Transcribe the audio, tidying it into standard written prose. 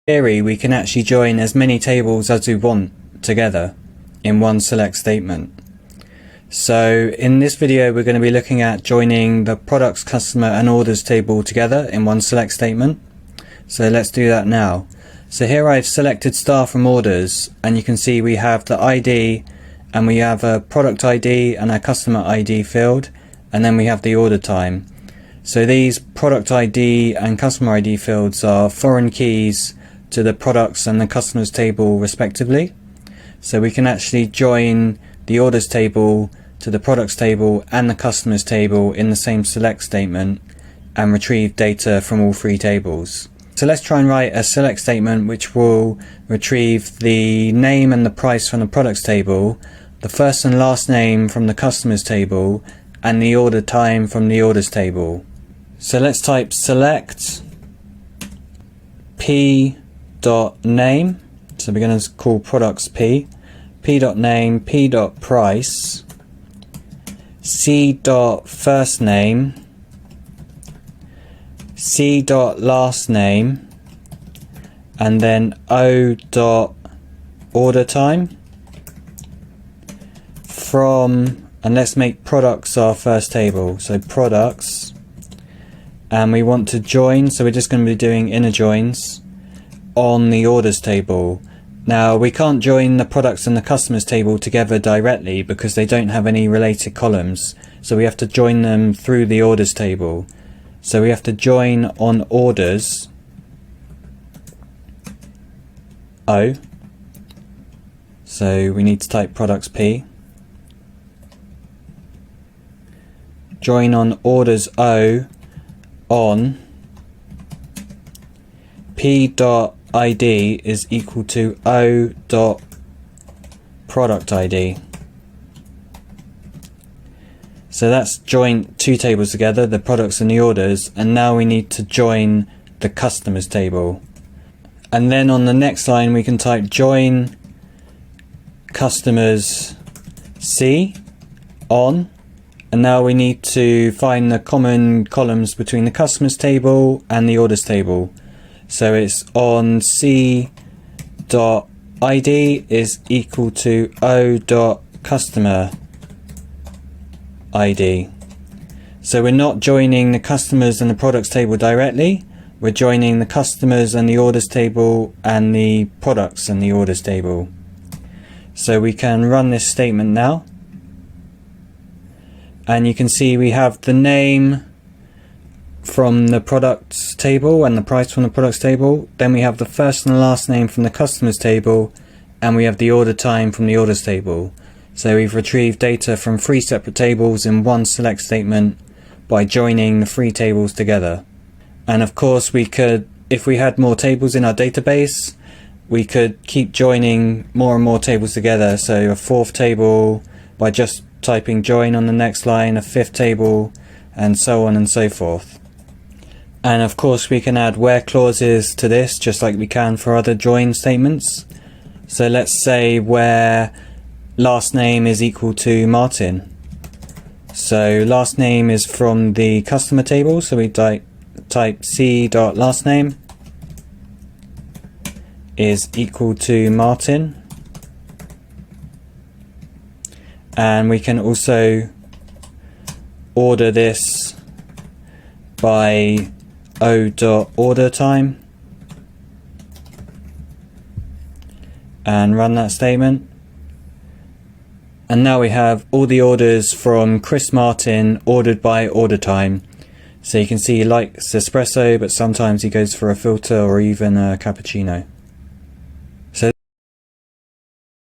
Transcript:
In theory, we can actually join as many tables as we want together in one select statement. So in this video, we're going to be looking at joining the products, customer and orders table together in one select statement. So let's do that now. So here I've selected star from orders, and you can see we have the ID and we have a product ID and a customer ID field, and then we have the order time. So these product ID and customer ID fields are foreign keys to the products and the customers table respectively. So we can actually join the orders table to the products table and the customers table in the same select statement and retrieve data from all three tables. So let's try and write a select statement which will retrieve the name and the price from the products table, the first and last name from the customers table, and the order time from the orders table. So let's type select p.name, so we're going to call products p.name, p.price, c.firstname, c.lastname, and then o.ordertime from, and let's make products our first table, so products, and we want to join, so we're just going to be doing inner joins on the orders table. Now we can't join the products and the customers table together directly because they don't have any related columns, so we have to join them through the orders table. So we have to join on orders O, so we need to type products P, join on orders O on p.id is equal to o.product ID. So that's joined two tables together, the products and the orders, and now we need to join the customers table. And then on the next line we can type join customers C on, and now we need to find the common columns between the customers table and the orders table. So it's on c.id is equal to o.customer ID. So we're not joining the customers and the products table directly, we're joining the customers and the orders table and the products and the orders table. So we can run this statement now, and you can see we have the name from the products table and the price from the products table, then we have the first and last name from the customers table, and we have the order time from the orders table. So we've retrieved data from three separate tables in one select statement by joining the three tables together. And of course we could, if we had more tables in our database, we could keep joining more and more tables together. So a fourth table by just typing join on the next line, a fifth table, and so on and so forth. And of course we can add where clauses to this just like we can for other join statements. So let's say where last name is equal to Martin. So last name is from the customer table, so we type c.lastname is equal to Martin. And we can also order this by o.ordertime and run that statement. And now we have all the orders from Chris Martin ordered by order time. So you can see he likes espresso, but sometimes he goes for a filter or even a cappuccino.